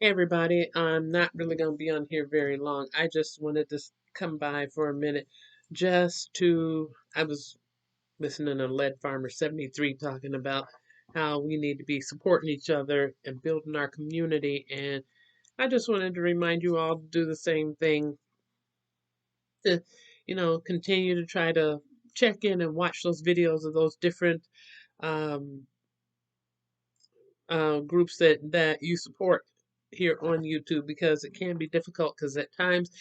Hey everybody, I'm not really going to be on here very long. I just wanted to come by for a minute I was listening to Lead Farmer 73 talking about how we need to be supporting each other and building our community. And I just wanted to remind you all to do the same thing to, continue to try to check in and watch those videos of those different um, groups that you support here on YouTube because it can be difficult because at times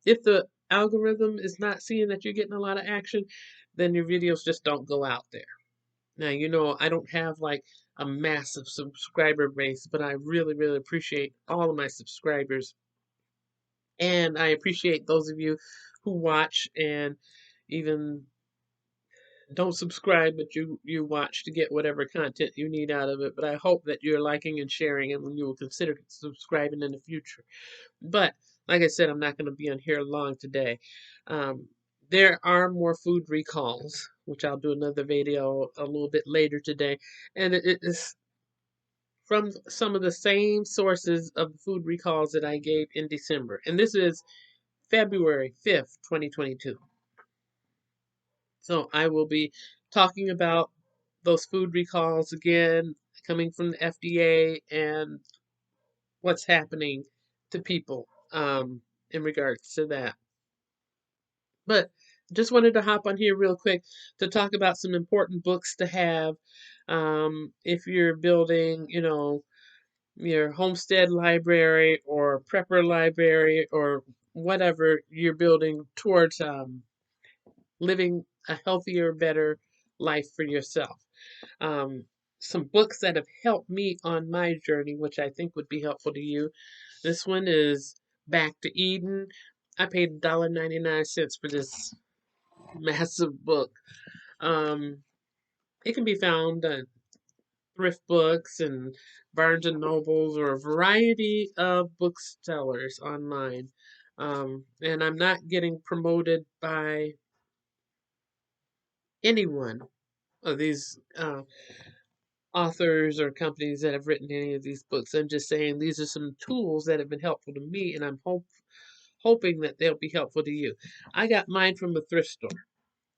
if the algorithm is not seeing that you're getting a lot of action, then your videos just don't go out there. Now, I don't have like a massive subscriber base, but I really, really appreciate all of my subscribers. And I appreciate those of you who watch and even don't subscribe, but you watch to get whatever content you need out of it. But I hope that you're liking and sharing and you will consider subscribing in the future. But like I said, I'm not going to be on here long today. Um, there are more food recalls, which I'll do another video a little bit later today, and it is from some of the same sources of the food recalls that I gave in December. And this is February 5th, 2022. So I will be talking about those food recalls again, coming from the FDA and what's happening to people in regards to that. But just wanted to hop on here real quick to talk about some important books to have if you're building, your homestead library or prepper library or whatever you're building towards living a healthier, better life for yourself. Um, some books that have helped me on my journey, which I think would be helpful to you. This one is Back to Eden. I paid $1.99 for this massive book. Um, it can be found at thrift books and Barnes and Nobles or a variety of booksellers online. And I'm not getting promoted by anyone of these authors or companies that have written any of these books. I'm just saying these are some tools that have been helpful to me, and I'm hoping that they'll be helpful to you. I got mine from a thrift store,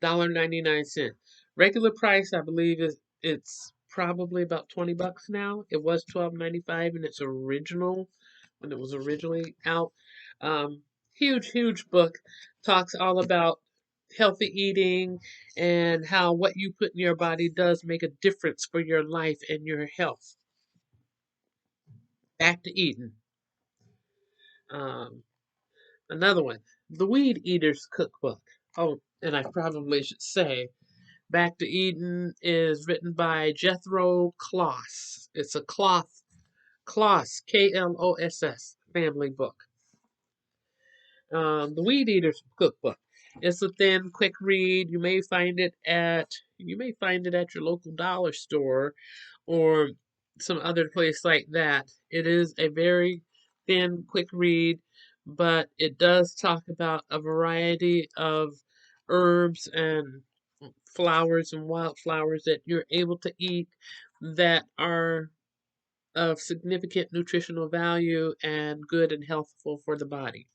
$1.99. Regular price, I believe, is it's probably about $20 now. It was $12.95 in its original when it was originally out. Um, huge book. Talks all about healthy eating and how what you put in your body does make a difference for your life and your health. Back to Eden. Um, Another one, The Weed Eater's Cookbook. Oh, and I probably should say Back to Eden is written by Jethro Kloss. It's a Kloss, Kloss family book. The Weed Eater's Cookbook. It's a thin, quick read. You may find it at your local dollar store or some other place like that. It is a very thin, quick read, but it does talk about a variety of herbs and flowers and wildflowers that you're able to eat that are of significant nutritional value and good and healthful for the body.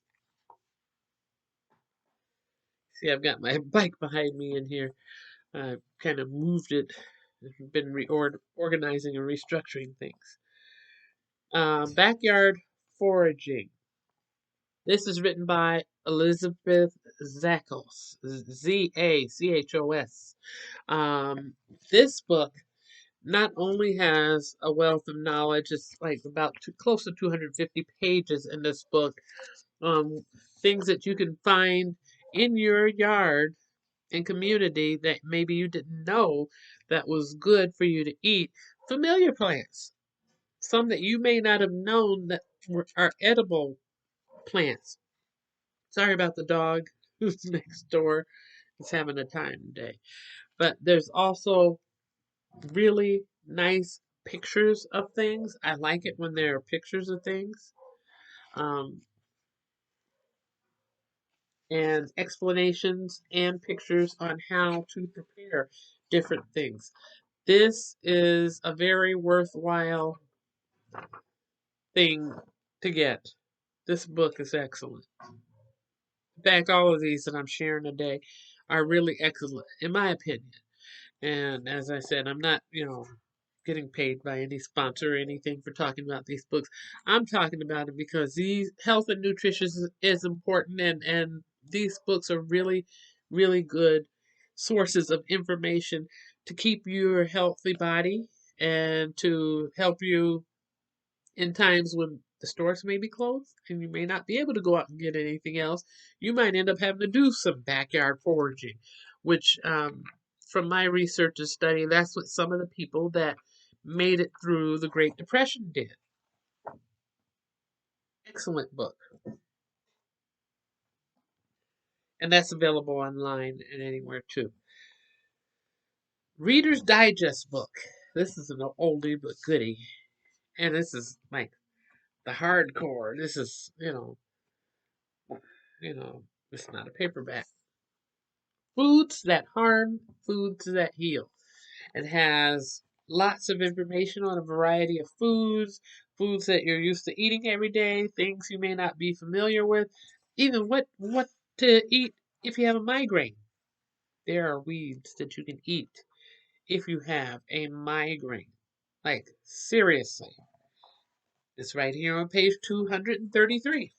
See, I've got my bike behind me in here. I've kind of moved it. I've been reorganizing and restructuring things. Backyard Foraging. This is written by Elizabeth Zachos, Zachos. Um, this book not only has a wealth of knowledge, it's like about close to 250 pages in this book. Um, Things that you can find in your yard and community that maybe you didn't know that was good for you to eat. Familiar plants, some that you may not have known that are edible plants. Sorry about the dog who's next door. Is having a time today. But there's also really nice pictures of things. I like it when there are pictures of things. Um, and explanations and pictures on how to prepare different things. This is a very worthwhile thing to get. This book is excellent. In fact, all of these that I'm sharing today are really excellent, in my opinion. And as I said, I'm not, getting paid by any sponsor or anything for talking about these books. I'm talking about it because these health and nutrition is important, and these books are really, really good sources of information to keep your healthy body and to help you in times when the stores may be closed and you may not be able to go out and get anything else. You might end up having to do some backyard foraging, which, from my research and study, that's what some of the people that made it through the Great Depression did. Excellent book. And that's available online and anywhere too. Reader's Digest book. This is an oldie but goodie. And this is like the hardcore. This is, it's not a paperback. Foods that harm, foods that heal. It has lots of information on a variety of foods, foods that you're used to eating every day, things you may not be familiar with, even what to eat if you have a migraine. There are weeds that you can eat if you have a migraine. Like, seriously. It's right here on page 233.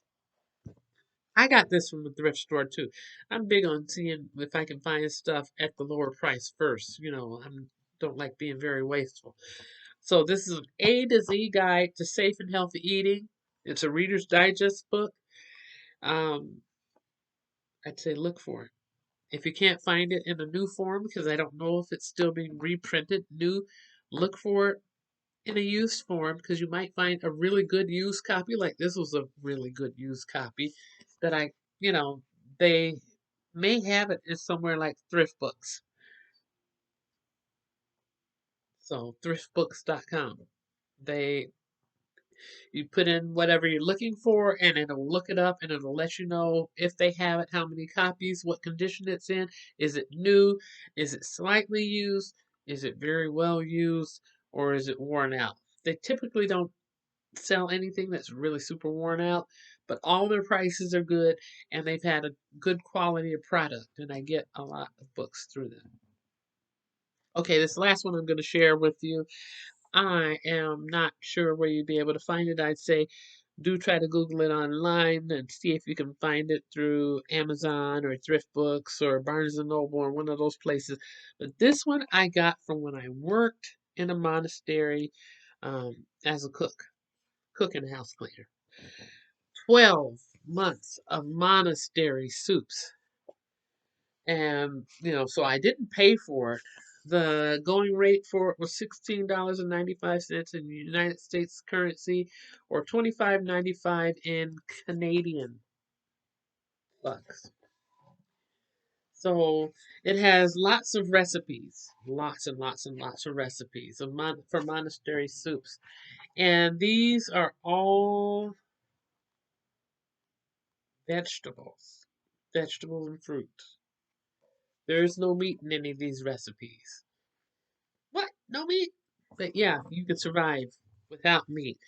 I got this from the thrift store too. I'm big on seeing if I can find stuff at the lower price first. I don't like being very wasteful. So this is an A to Z guide to safe and healthy eating. It's a Reader's Digest book. Um, I'd say look for it. If you can't find it in a new form, because I don't know if it's still being reprinted new, look for it in a used form because you might find a really good used copy. Like this was a really good used copy that they may have it in somewhere like thrift books. So thriftbooks.com. They You put in whatever you're looking for and it'll look it up and it'll let you know if they have it, how many copies, what condition it's in, is it new, is it slightly used, is it very well used, or is it worn out. They typically don't sell anything that's really super worn out, but all their prices are good and they've had a good quality of product, and I get a lot of books through them. Okay, this last one I'm going to share with you. I am not sure where you'd be able to find it. I'd say do try to Google it online and see if you can find it through Amazon or Thrift Books or Barnes and Noble or one of those places. But this one I got from when I worked in a monastery as a cook and house cleaner. 12 months of monastery soups. And, so I didn't pay for it. The going rate for it was $16.95 in United States currency or $25.95 in Canadian bucks. So it has lots of recipes, lots and lots and lots of recipes for monastery soups. And these are all vegetables, vegetables and fruit. There is no meat in any of these recipes. What? No meat? But yeah, you could survive without meat.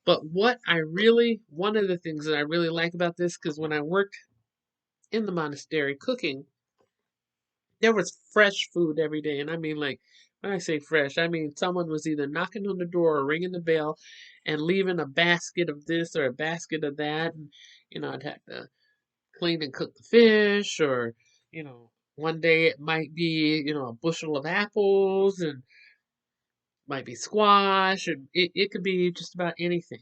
But one of the things that I really like about this, because when I worked in the monastery cooking, there was fresh food every day. And I mean, like, when I say fresh, I mean someone was either knocking on the door or ringing the bell and leaving a basket of this or a basket of that. And, I'd have to clean and cook the fish, or, one day it might be, a bushel of apples, and might be squash, and it could be just about anything.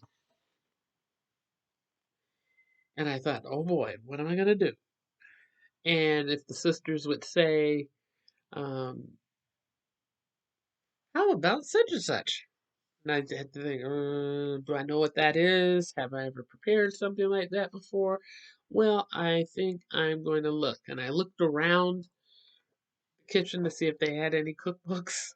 And I thought, oh boy, what am I going to do? And if the sisters would say, um, how about such and such? And I had to think, do I know what that is? Have I ever prepared something like that before? Well, I think I'm going to look. And I looked around the kitchen to see if they had any cookbooks.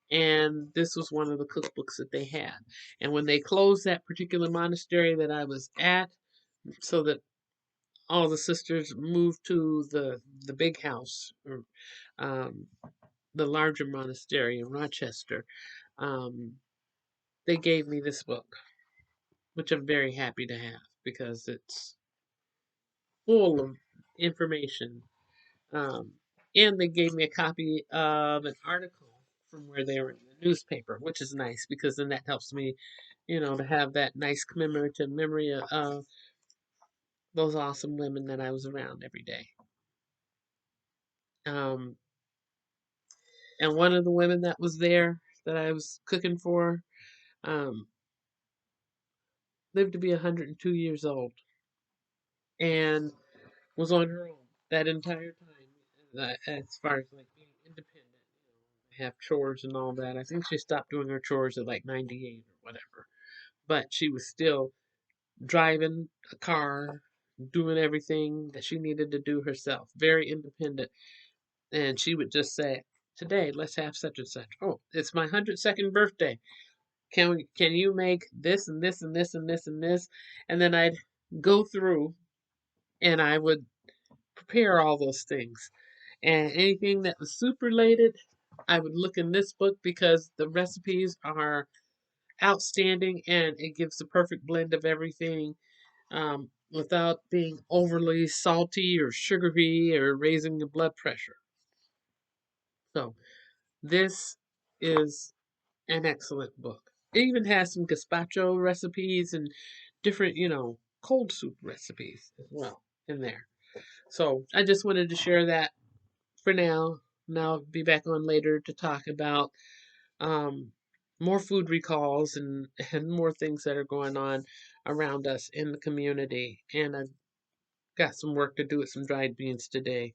And this was one of the cookbooks that they had. And when they closed that particular monastery that I was at, so that all the sisters moved to the big house, or um, the larger monastery in Rochester, they gave me this book. which I'm very happy to have because it's full of information. Um, and they gave me a copy of an article from where they were in the newspaper, which is nice because then that helps me, to have that nice commemorative memory of those awesome women that I was around every day. Um, and one of the women that was there that I was cooking for um, lived to be 102 years old and was on her own that entire time. As far as like being independent, have chores and all that. I think she stopped doing her chores at like 98 or whatever. But she was still driving a car, doing everything that she needed to do herself. Very independent. And she would just say, "Today, let's have such and such. Oh, it's my 102nd birthday. Can you make this and this and this and this and this?" And then I'd go through and I would prepare all those things. And anything that was soup related, I would look in this book because the recipes are outstanding and it gives the perfect blend of everything without being overly salty or sugary or raising the blood pressure. So, this is an excellent book. It even has some gazpacho recipes and different, cold soup recipes as well in there. So, I just wanted to share that for now. Now, I'll be back on later to talk about um, more food recalls and more things that are going on around us in the community. And I've got some work to do with some dried beans today.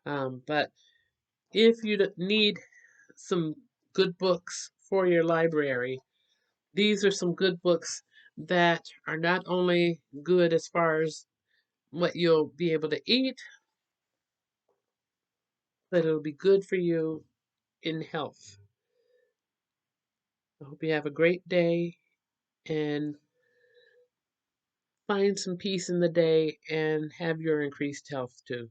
But if you need some good books for your library, these are some good books that are not only good as far as what you'll be able to eat, but it'll be good for you in health. I hope you have a great day and find some peace in the day and have your increased health too.